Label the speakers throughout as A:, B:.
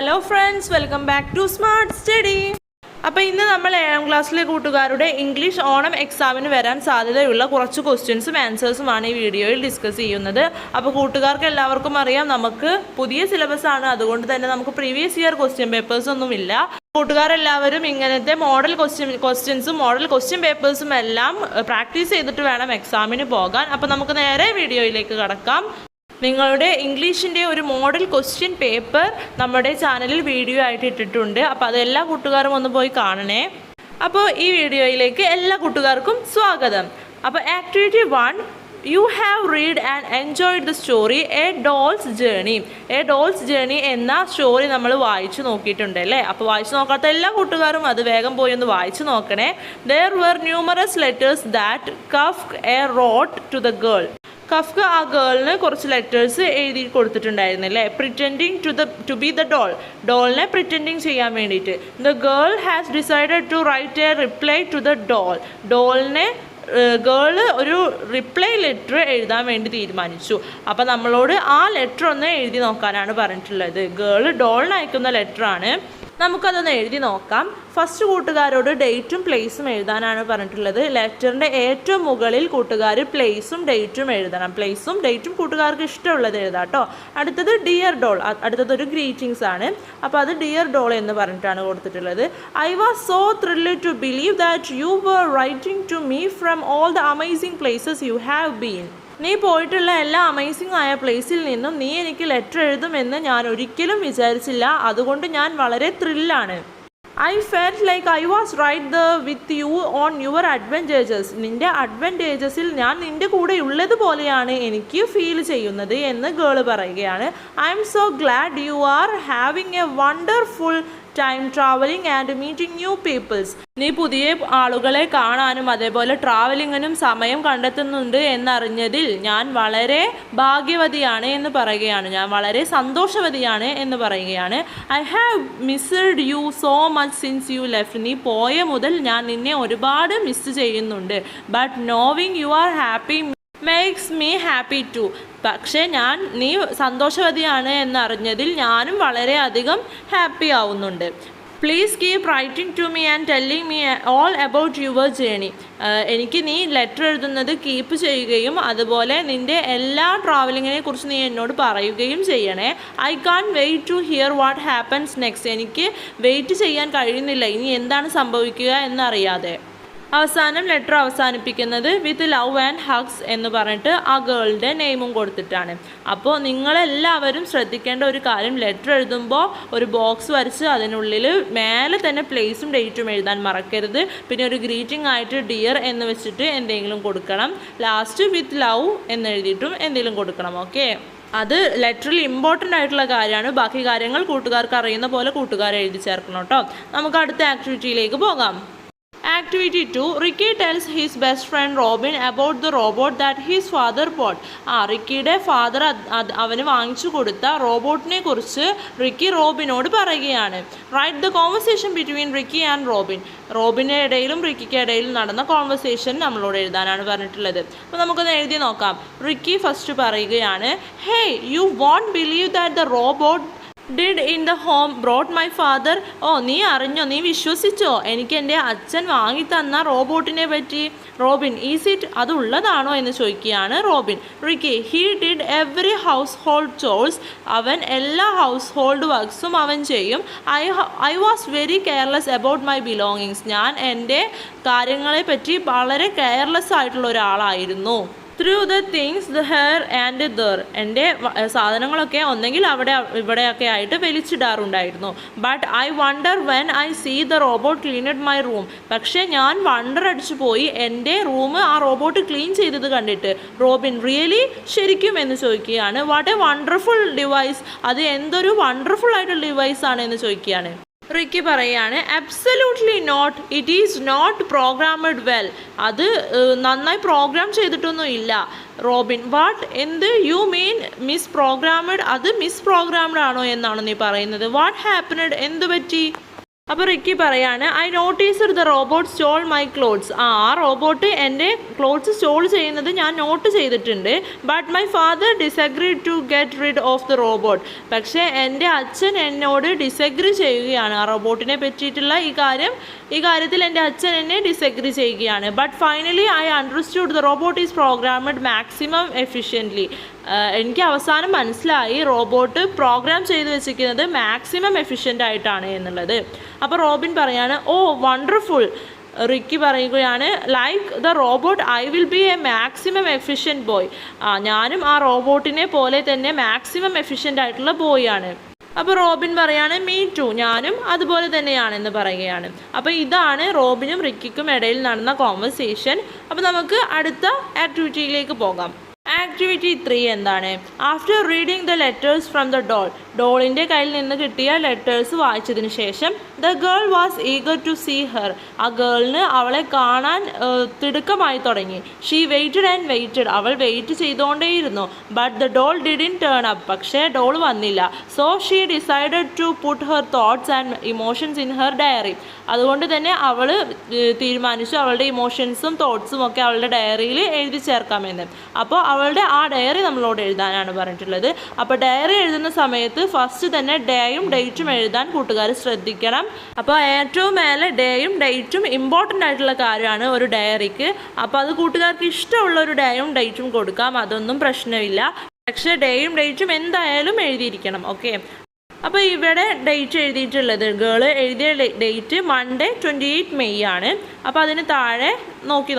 A: Hello friends, welcome back to smart study. അപ്പോൾ ഇന്ന് നമ്മൾ 7ാം ക്ലാസ്സിലെ കൂട്ടുകാരുടെ ഇംഗ്ലീഷ് ഓണം എക്സാമിന് വരാൻ സാധ്യതയുള്ള കുറച്ച് ക്വസ്റ്റ്യൻസും ആൻസേഴ്സുമാണ് ഈ വീഡിയോയിൽ ഡിസ്കസ് ചെയ്യുന്നത്. അപ്പോൾ കൂട്ടുകാർക്ക് എല്ലാവർക്കും അറിയാം, നമുക്ക് പുതിയ സിലബസ് ആണ്, അതുകൊണ്ട് തന്നെ നമുക്ക് പ്രീവിയസ് ഇയർ ക്വസ്റ്റ്യൻ പേപ്പേഴ്സ് ഒന്നുമില്ല. കൂട്ടുകാരെല്ലാവരും ഇങ്ങനത്തെ മോഡൽ ക്വസ്റ്റ്യൻസും മോഡൽ ക്വസ്റ്റ്യൻ പേപ്പേഴ്സും എല്ലാം പ്രാക്ടീസ് ചെയ്തിട്ട് വേണം എക്സാമിന് പോകാൻ. അപ്പോൾ നമുക്ക് നേരെ വീഡിയോയിലേക്ക് കടക്കാം. നിങ്ങളുടെ ഇംഗ്ലീഷിൻ്റെ ഒരു മോഡൽ ക്വസ്റ്റ്യൻ പേപ്പർ നമ്മുടെ ചാനലിൽ വീഡിയോ ആയിട്ട് ഇട്ടിട്ടുണ്ട്. അപ്പോൾ അതെല്ലാ കൂട്ടുകാരും ഒന്ന് പോയി കാണണേ. അപ്പോൾ ഈ വീഡിയോയിലേക്ക് എല്ലാ കൂട്ടുകാർക്കും സ്വാഗതം. അപ്പോൾ activity 1, you have read and enjoyed the story A dolls journey. A dolls journey എന്ന സ്റ്റോറി നമ്മൾ വായിച്ചു നോക്കിയിട്ടുണ്ട് അല്ലേ? അപ്പോൾ വായിച്ചു നോക്കാത്ത എല്ലാ കൂട്ടുകാരും അത് വേഗം പോയി ഒന്ന് വായിച്ചു നോക്കണേ. There were numerous letters that Kafka wrote to the girl. Kafka ആ ഗേളിന് കുറച്ച് ലെറ്റേഴ്സ് എഴുതി കൊടുത്തിട്ടുണ്ടായിരുന്നില്ലേ? പ്രിറ്റൻഡിങ് ടു ബി ദ ഡോളിനെ പ്രിറ്റൻഡിങ് ചെയ്യാൻ വേണ്ടിയിട്ട്. The girl has decided to write a reply to the ഡോളിനെ ഗേള് ഒരു റിപ്ലൈ ലെറ്റർ എഴുതാൻ വേണ്ടി തീരുമാനിച്ചു. അപ്പം നമ്മളോട് ആ ലെറ്റർ ഒന്ന് എഴുതി നോക്കാനാണ് പറഞ്ഞിട്ടുള്ളത്. ഗേള് ഡോളിന് അയക്കുന്ന ലെറ്ററാണ്. നമുക്കതൊന്ന് എഴുതി നോക്കാം. ഫസ്റ്റ് കൂട്ടുകാരോട് ഡേറ്റും പ്ലേസും എഴുതാനാണ് പറഞ്ഞിട്ടുള്ളത്. ലെറ്ററിൻ്റെ ഏറ്റവും മുകളിൽ കൂട്ടുകാർ പ്ലേസും ഡേറ്റും എഴുതണം. പ്ലേസും ഡേറ്റും കൂട്ടുകാർക്ക് ഇഷ്ടമുള്ളത് എഴുതാം കേട്ടോ. അടുത്തത് ഡിയർ ഡോൾ, അടുത്തതൊരു ഗ്രീറ്റിംഗ്സ് ആണ്. അപ്പോൾ അത് ഡിയർ ഡോൾ എന്ന് പറഞ്ഞിട്ടാണ് കൊടുത്തിട്ടുള്ളത്. I was so thrilled to believe that you were writing to me from all the amazing places you have been. നീ പോയിട്ടുള്ള എല്ലാ അമേസിംഗ് ആയ പ്ലേസിൽ നിന്നും നീ എനിക്ക് ലെറ്റർ എഴുതുമെന്ന് ഞാൻ ഒരിക്കലും വിചാരിച്ചില്ല. അതുകൊണ്ട് ഞാൻ വളരെ ത്രില്ലാണ്. I felt like I was right with you on your adventures. നിൻ്റെ അഡ്വഞ്ചേഴ്സിൽ ഞാൻ നിൻ്റെ കൂടെ ഉള്ളതുപോലെയാണ് എനിക്ക് ഫീൽ ചെയ്യുന്നത് എന്ന് ഗേള് പറയുകയാണ്. I am so glad you are having a wonderful time travelling and meeting new peoples. നീ പുതിയ ആളുകളെ കാണാനും അതേപോലെ ട്രാവലിങ്ങിനും സമയം കണ്ടെത്തുന്നുണ്ട് എന്നറിഞ്ഞതിൽ ഞാൻ വളരെ ഭാഗ്യവതിയാണ് എന്ന് പറയുകയാണ്. ഞാൻ വളരെ സന്തോഷവതിയാണ് എന്ന് പറയുകയാണ്. I have missed you so much since you left. നീ പോയ മുതൽ ഞാൻ നിന്നെ ഒരുപാട് മിസ് ചെയ്യുന്നുണ്ട്. But knowing you are happy makes me happy too. പക്ഷേ നീ സന്തോഷവതിയാണ് എന്നറിഞ്ഞതിൽ ഞാനും വളരെയധികം ഹാപ്പി ആവുന്നുണ്ട്. Please keep writing to me and telling me all about your journey. എനിക്ക് നീ ലെറ്റർ എഴുതുന്നത് കീപ്പ് ചെയ്യുകയും അതുപോലെ നിൻ്റെ എല്ലാ ട്രാവലിങ്ങിനെ കുറിച്ച് നീ എന്നോട് പറയുകയും ചെയ്യണേ. I can't wait to hear what happens next. എനിക്ക് വെയിറ്റ് ചെയ്യാൻ കഴിയുന്നില്ല ഇനി എന്താണ് സംഭവിക്കുക എന്നറിയാതെ. അവസാനം ലെറ്റർ അവസാനിപ്പിക്കുന്നത് വിത്ത് ലവ് ആൻഡ് ഹഗ്സ് എന്ന് പറഞ്ഞിട്ട് ആ ഗേളിൻ്റെ നെയിമും കൊടുത്തിട്ടാണ്. അപ്പോൾ നിങ്ങളെല്ലാവരും ശ്രദ്ധിക്കേണ്ട ഒരു കാര്യം, ലെറ്റർ എഴുതുമ്പോൾ ഒരു ബോക്സ് വരച്ച് അതിനുള്ളിൽ മേലെ തന്നെ പ്ലേസും ഡേറ്റും എഴുതാൻ മറക്കരുത്. പിന്നെ ഒരു ഗ്രീറ്റിംഗ് ആയിട്ട് ഡിയർ എന്ന് വെച്ചിട്ട് എന്തെങ്കിലും കൊടുക്കണം. ലാസ്റ്റ് വിത്ത് ലവ് എന്നെഴുതിയിട്ടും എന്തെങ്കിലും കൊടുക്കണം. ഓക്കെ, അത് ലെറ്ററിൽ ഇമ്പോർട്ടൻ്റ് ആയിട്ടുള്ള കാര്യമാണ്. ബാക്കി കാര്യങ്ങൾ കൂട്ടുകാർക്ക് അറിയുന്ന പോലെ കൂട്ടുകാർ എഴുതി ചേർക്കണം കേട്ടോ. നമുക്ക് അടുത്ത ആക്ടിവിറ്റിയിലേക്ക് പോകാം. Activity 2, Ricky tells his best friend Robin about the robot that his father bought. റിക്കിയുടെ ഫാദർ അവന് വാങ്ങിച്ചു കൊടുത്ത റോബോട്ടിനെ കുറിച്ച് റിക്കി റോബിനോട് പറയുകയാണ്. Right the conversation between Ricky and Robin. റോബിൻ്റെ ഇടയിലും റിക്കിക്ക് ഇടയിലും നടന്ന കോൺവെർസേഷൻ നമ്മളോട് എഴുതാനാണ് പറഞ്ഞിട്ടുള്ളത്. അപ്പോൾ നമുക്കൊന്ന് എഴുതി നോക്കാം. റിക്കി ഫസ്റ്റ് പറയുകയാണ്, hey you won't believe that the robot did in the home brought my father. നീ അറിഞ്ഞോ, നീ വിശ്വസിച്ചോ എനിക്ക് എൻ്റെ അച്ഛൻ വാങ്ങിത്തന്ന റോബോട്ടിനെ പറ്റി? റോബിൻ, ഈസ് ഇറ്റ്, അത് ഉള്ളതാണോ എന്ന് ചോദിക്കുകയാണ് Robin. Ricky, he did every household chores. അവൻ എല്ലാ ഹൗസ് ഹോൾഡ് വർക്ക്സും അവൻ ചെയ്യും. I was very careless about my belongings. ഞാൻ എൻ്റെ കാര്യങ്ങളെ പറ്റി വളരെ കെയർലെസ് ആയിട്ടുള്ള ഒരാളായിരുന്നു. Threw the things the here and there. എൻ്റെ സാധനങ്ങളൊക്കെ ഒന്നെങ്കിൽ അവിടെ ഇവിടെയൊക്കെ ആയിട്ട് വലിച്ചിടാറുണ്ടായിരുന്നു. But I wonder when I see the robot cleaned my room. പക്ഷേ ഞാൻ വണ്ടർ അടിച്ചു പോയി എൻ്റെ റൂം ആ റോബോട്ട് ക്ലീൻ ചെയ്തത് കണ്ടിട്ട്. റോബിൻ, റിയലി, ശരിക്കും എന്ന് ചോദിക്കുകയാണ്. What A wonderful device. അത് എന്തൊരു വണ്ടർഫുൾ ആയിട്ടുള്ള ഡിവൈസ് ആണ് എന്ന് ചോദിക്കുകയാണ്. റിക്കി പറയാണ്, absolutely not, it is not programmed well. അത് നന്നായി പ്രോഗ്രാം ചെയ്തിട്ടൊന്നും ഇല്ല. റോബിൻ, വാട്ട്, എന്ത്, യു മീൻ മിസ് പ്രോഗ്രാമഡ്. അത് മിസ് പ്രോഗ്രാമഡ് ആണോ എന്നാണോ നീ പറയുന്നത്? വാട്ട് ഹാപ്പനഡ്, എന്ത് പറ്റി? അപ്പോൾ റിക്കി പറയാണ് I noticed the robot stole my clothes. ആ റോബോട്ട് എൻ്റെ ക്ലോത്ത്സ് സ്റ്റോൾ ചെയ്യുന്നത് ഞാൻ നോട്ട് ചെയ്തിട്ടുണ്ട്. But my father disagreed to get rid of the robot. പക്ഷേ എൻ്റെ അച്ഛൻ എന്നോട് ഡിസഗ്രി ചെയ്യുകയാണ് ആ റോബോട്ടിനെ പറ്റിയിട്ടുള്ള ഈ കാര്യത്തിൽ എൻ്റെ അച്ഛൻ എന്നെ ഡിസഗ്രി ചെയ്യുകയാണ്. But finally I understood the robot is programmed maximum efficiently. എനിക്ക് അവസാനം മനസ്സിലായി റോബോട്ട് പ്രോഗ്രാം ചെയ്ത് വെച്ചിരിക്കുന്നത് മാക്സിമം എഫിഷ്യൻ്റ് ആയിട്ടാണ് എന്നുള്ളത്. അപ്പോൾ റോബിൻ പറയാണ് ഓ വണ്ടർഫുൾ. റിക്കി പറയുകയാണ് like the robot I will be A maximum efficient boy. ഞാനും ആ റോബോട്ടിനെ പോലെ തന്നെ മാക്സിമം എഫിഷ്യൻ്റ് ആയിട്ടുള്ള ബോയ് ആണ്. അപ്പോൾ റോബിൻ പറയാണ് മീ ടു, ഞാനും അതുപോലെ തന്നെയാണെന്ന് പറയുകയാണ്. അപ്പോൾ ഇതാണ് റോബിനും റിക്കിക്കും ഇടയിൽ നടന്ന കോൺവെർസേഷൻ. അപ്പോൾ നമുക്ക് അടുത്ത ആക്ടിവിറ്റിയിലേക്ക് പോകാം. ആക്ടിവിറ്റി 3 എന്താണ്? After reading the letters from the ഡോളിൻ്റെ കയ്യിൽ നിന്ന് കിട്ടിയ ലെറ്റേഴ്സ് വായിച്ചതിന് ശേഷം the girl was eager to see her. ആ ഗേളിന് അവളെ കാണാൻ തിടുക്കമായി തുടങ്ങി. ഷീ വെയിറ്റഡ് ആൻഡ് വെയിറ്റഡ്, അവൾ വെയിറ്റ് ചെയ്തുകൊണ്ടേയിരുന്നു. But the doll didn't turn up, പക്ഷേ ഡോൾ വന്നില്ല. So she decided to put her thoughts and emotions in her diary. അതുകൊണ്ട് തന്നെ അവൾ തീരുമാനിച്ചു അവളുടെ ഇമോഷൻസും തോട്ട്സും ഒക്കെ അവളുടെ ഡയറിയിൽ എഴുതി ചേർക്കാമെന്ന്. അപ്പോൾ അവളുടെ ആ ഡയറി നമ്മളോട് എഴുതാനാണ് പറഞ്ഞിട്ടുള്ളത്. അപ്പോൾ ഡയറി എഴുതുന്ന സമയത്ത് ഫസ്റ്റ് തന്നെ ഡേയും ഡേറ്റും എഴുതാൻ കൂട്ടുകാർ ശ്രദ്ധിക്കണം. അപ്പോൾ ഏറ്റവും മേലെ ഡേയും ഡേറ്റും ഇമ്പോർട്ടൻ്റ് ആയിട്ടുള്ള കാര്യമാണ് ഒരു ഡയറിക്ക്. അപ്പോൾ അത് കൂട്ടുകാർക്ക് ഇഷ്ടമുള്ള ഒരു ഡേയും ഡേറ്റും കൊടുക്കാം, അതൊന്നും പ്രശ്നമില്ല. പക്ഷേ ഡേയും ഡേറ്റും എന്തായാലും എഴുതിയിരിക്കണം. ഓക്കെ, അപ്പോൾ ഇവിടെ ഡേറ്റ് എഴുതിയിട്ടുള്ളത് ഗേള് എഴുതിയ ഡേറ്റ് മൺഡേ 28 മെയ് ആണ്. അപ്പോൾ അതിന് താഴെ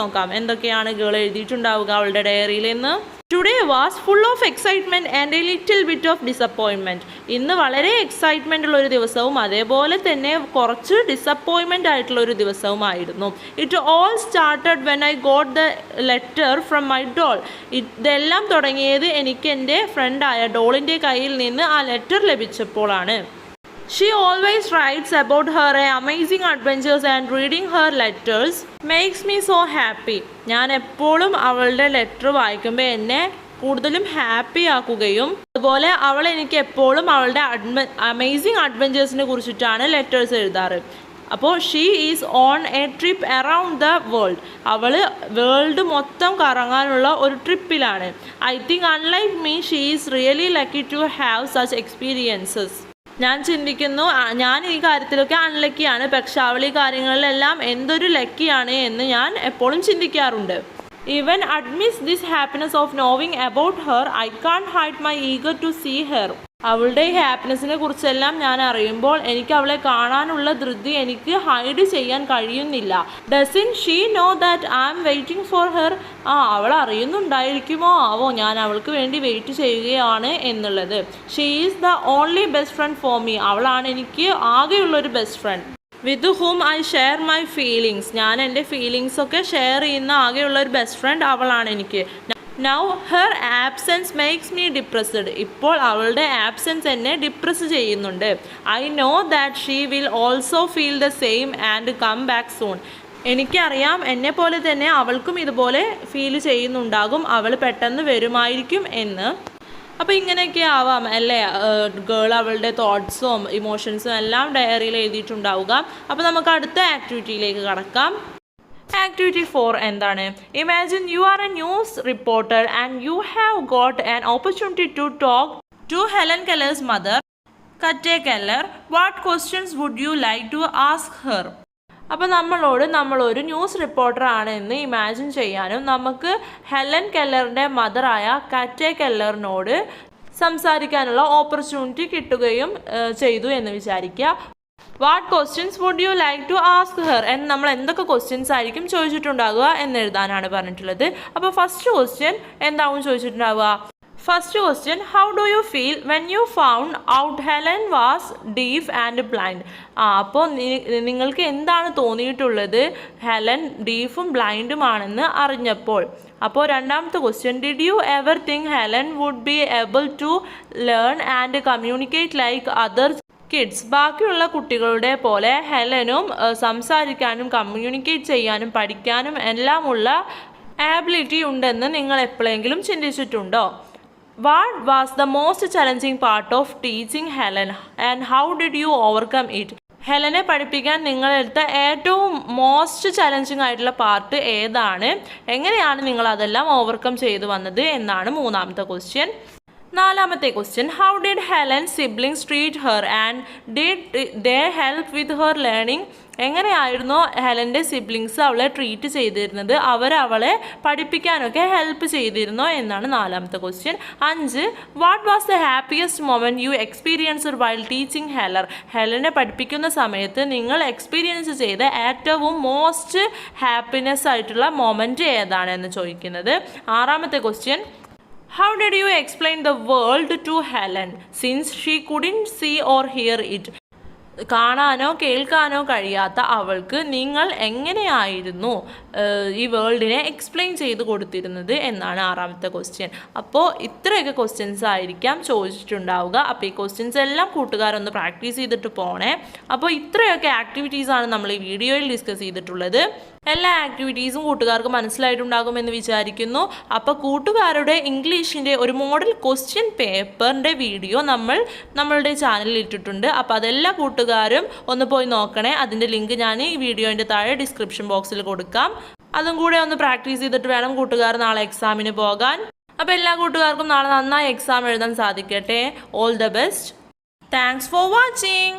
A: നോക്കാം എന്തൊക്കെയാണ് ഗേൾ എഴുതിയിട്ടുണ്ടാവുക അവളുടെ ഡയറിയിൽ നിന്ന്. Today was full of excitement and A little bit of disappointment. ഇന്ന് വളരെ എക്സൈറ്റ്മെൻ്റ് ഉള്ളൊരു ദിവസവും അതേപോലെ തന്നെ കുറച്ച് ഡിസപ്പോയിൻമെൻ്റ് ആയിട്ടുള്ള ഒരു ദിവസവുമായിരുന്നു. It all started when I got the letter from my doll. ഇതെല്ലാം തുടങ്ങിയത് എനിക്ക് എൻ്റെ ഫ്രണ്ടായ ഡോളിൻ്റെ കയ്യിൽ നിന്ന് ആ ലെറ്റർ ലഭിച്ചപ്പോഴാണ്. She always writes about her amazing adventures and reading her letters makes me so happy. ഞാൻ എപ്പോഴും അവളുടെ ലെറ്റർ വായിക്കുമ്പോൾ എന്നെ കൂടുതലും ഹാപ്പി ആക്കുകയും അതുപോലെ അവൾ എനിക്ക് എപ്പോഴും അവളുടെ അമേസിങ് അഡ്വഞ്ചേഴ്സിനെ കുറിച്ചിട്ടാണ് ലെറ്റേഴ്സ് എഴുതാറ്. അപ്പോൾ she is on a trip around the world. അവൾ വേൾഡ് മൊത്തം കറങ്ങാനുള്ള ഒരു ട്രിപ്പിലാണ്. I think unlike me she is really lucky to have such experiences. ഞാൻ ചിന്തിക്കുന്നു ഞാൻ ഈ കാര്യത്തിലൊക്കെ അൺലക്കിയാണ്, പക്ഷെ അവൾ ഈ കാര്യങ്ങളിലെല്ലാം എന്തൊരു ലക്കിയാണ് എന്ന് ഞാൻ എപ്പോഴും ചിന്തിക്കാറുണ്ട്. Even admits this happiness of knowing about her I can't hide my eager to see her. അവളുടെ ഈ ഹാപ്പിനെസ്സിനെ കുറിച്ചെല്ലാം ഞാൻ അറിയുമ്പോൾ എനിക്ക് അവളെ കാണാനുള്ള ധൃതി എനിക്ക് ഹൈഡ് ചെയ്യാൻ കഴിയുന്നില്ല. Doesn't she know that I am waiting for her. അവൾ അറിയുന്നുണ്ടായിരിക്കുമോ ആവോ ഞാൻ അവൾക്ക് വേണ്ടി വെയിറ്റ് ചെയ്യുകയാണ് എന്നുള്ളത്. She is the only best friend for me. അവളാണ് എനിക്ക് ആകെയുള്ളൊരു best friend. With whom I share my feelings. ഞാൻ എൻ്റെ ഫീലിങ്സൊക്കെ ഷെയർ ചെയ്യുന്ന ആകെയുള്ള ഒരു ബെസ്റ്റ് ഫ്രണ്ട് അവളാണ് എനിക്ക്. Now her absence makes me depressed. ഇപ്പോൾ അവളുടെ ആബ്സെൻസ് എന്നെ ഡിപ്രസ് ചെയ്യുന്നുണ്ട്. I know that she will also feel the same and come back soon. എനിക്കറിയാം എന്നെ പോലെ തന്നെ അവൾക്കും ഇതുപോലെ ഫീൽ ചെയ്യുന്നുണ്ടാകും, അവൾ പെട്ടെന്ന് വരുമായിരിക്കും എന്ന്. അപ്പോൾ ഇങ്ങനെയൊക്കെ ആവാം അല്ലേ ഗേൾ അവളുടെ തോട്ട്സും ഇമോഷൻസും എല്ലാം ഡയറിയിൽ എഴുതിയിട്ടുണ്ടാവുക. അപ്പോൾ നമുക്ക് അടുത്ത ആക്ടിവിറ്റിയിലേക്ക് കടക്കാം. ആക്ടിവിറ്റി 4 എന്താണ്? Imagine you are a news reporter and you have got an opportunity to talk to Helen Keller's mother, Kate Keller. What questions would you like to ask her? അപ്പോൾ നമ്മളൊരു ന്യൂസ് റിപ്പോർട്ടർ ആണ് എന്ന് imagine ചെയ്യാനും നമുക്ക് Helen കെല്ലറിൻ്റെ മദറായ കറ്റെ കെല്ലറിനോട് സംസാരിക്കാനുള്ള opportunity കിട്ടുകയും ചെയ്തു എന്ന് വിചാരിക്കുക. What questions would you like to ask her എന്ന് നമ്മൾ എന്തൊക്കെ ക്വസ്റ്റ്യൻസ് ആയിരിക്കും ചോദിച്ചിട്ടുണ്ടാകുക എന്നെഴുതാനാണ് പറഞ്ഞിട്ടുള്ളത്. അപ്പോൾ ഫസ്റ്റ് ക്വസ്റ്റ്യൻ എന്താവും ചോദിച്ചിട്ടുണ്ടാവുക? First question, how do you feel when you found out Helen was deaf and blind? അപ്പോൾ നിങ്ങൾക്ക് എന്താണ് തോന്നിയിട്ടുള്ളത് ഹെലൻ ഡീഫും ബ്ലൈൻഡുമാണെന്ന് അറിഞ്ഞപ്പോൾ? അപ്പോൾ രണ്ടാമത്തെ question, did you ever think Helen would be able to learn and communicate like other kids? ബാക്കിയുള്ള കുട്ടികളുടെ പോലെ ഹെലനും സംസാരിക്കാനും കമ്മ്യൂണിക്കേറ്റ് ചെയ്യാനും പഠിക്കാനും എല്ലാമുള്ള ആബിലിറ്റി ഉണ്ടെന്ന് നിങ്ങൾ എപ്പോഴെങ്കിലും ചിന്തിച്ചിട്ടുണ്ടോ? What was the most challenging part of teaching Helen and how did you overcome it? ഹെലനെ പഠിപ്പിക്കാൻ നിങ്ങളെടുത്ത ഏറ്റവും മോസ്റ്റ് ചലഞ്ചിങ് ആയിട്ടുള്ള പാർട്ട് ഏതാണ്? എങ്ങനെയാണ് നിങ്ങൾ അതെല്ലാം ഓവർകം ചെയ്തു വന്നത് എന്നാണ് മൂന്നാമത്തെ ക്വസ്റ്റ്യൻ. നാലാമത്തെ question, how did Helen siblings treat her and did they help with her learning? എങ്ങനെയായിരുന്നു ഹെലൻ്റെ സിബ്ലിങ്സ് അവളെ ട്രീറ്റ് ചെയ്തിരുന്നത്? അവളെ പഠിപ്പിക്കാനൊക്കെ ഹെൽപ്പ് ചെയ്തിരുന്നോ എന്നാണ് നാലാമത്തെ question. 5, what was the happiest moment you experienced while teaching ഹെലനെ പഠിപ്പിക്കുന്ന സമയത്ത് നിങ്ങൾ എക്സ്പീരിയൻസ് ചെയ്ത ഏറ്റവും മോസ്റ്റ് ഹാപ്പിനെസ് ആയിട്ടുള്ള മൊമെൻറ്റ് ഏതാണെന്ന് ചോദിക്കുന്നത്. ആറാമത്തെ question, how did you explain the world to Helen since she couldn't see or hear it? കാണാനോ കേൾക്കാനോ കഴിയാത്ത അവൾക്ക് നിങ്ങൾ എങ്ങനെയായിരുന്നു ഈ വേൾഡിനെ എക്സ്പ്ലെയിൻ ചെയ്ത് കൊടുത്തിരുന്നത് എന്നാണ് ആറാമത്തെ ക്വസ്റ്റ്യൻ. അപ്പോൾ ഇത്രയൊക്കെ ക്വസ്റ്റ്യൻസ് ആയിരിക്കാം ചോദിച്ചിട്ടുണ്ടാവുക. അപ്പോൾ ഈ ക്വസ്റ്റ്യൻസ് എല്ലാം കൂട്ടുകാരൊന്ന് പ്രാക്ടീസ് ചെയ്തിട്ട് പോണേ. അപ്പോൾ ഇത്രയൊക്കെ ആക്ടിവിറ്റീസാണ് നമ്മൾ ഈ വീഡിയോയിൽ ഡിസ്കസ് ചെയ്തിട്ടുള്ളത്. എല്ലാ ആക്ടിവിറ്റീസും കൂട്ടുകാർക്ക് മനസ്സിലായിട്ടുണ്ടാകുമെന്ന് വിചാരിക്കുന്നു. അപ്പോൾ കൂട്ടുകാരുടെ ഇംഗ്ലീഷിൻ്റെ ഒരു മോഡൽ ക്വസ്റ്റ്യൻ പേപ്പറിൻ്റെ വീഡിയോ നമ്മളുടെ ചാനലിൽ ഇട്ടിട്ടുണ്ട്. അപ്പോൾ അതെല്ലാ കൂട്ടുകാരും ഒന്ന് പോയി നോക്കണേ. അതിൻ്റെ ലിങ്ക് ഞാൻ ഈ വീഡിയോൻ്റെ താഴെ ഡിസ്ക്രിപ്ഷൻ ബോക്സിൽ കൊടുക്കാം. അതും കൂടെ ഒന്ന് പ്രാക്ടീസ് ചെയ്തിട്ട് വേണം കൂട്ടുകാർ നാളെ എക്സാമിന് പോകാൻ. അപ്പോൾ എല്ലാ കൂട്ടുകാർക്കും നാളെ നന്നായി എക്സാം എഴുതാൻ സാധിക്കട്ടെ. All the best. Thanks for watching.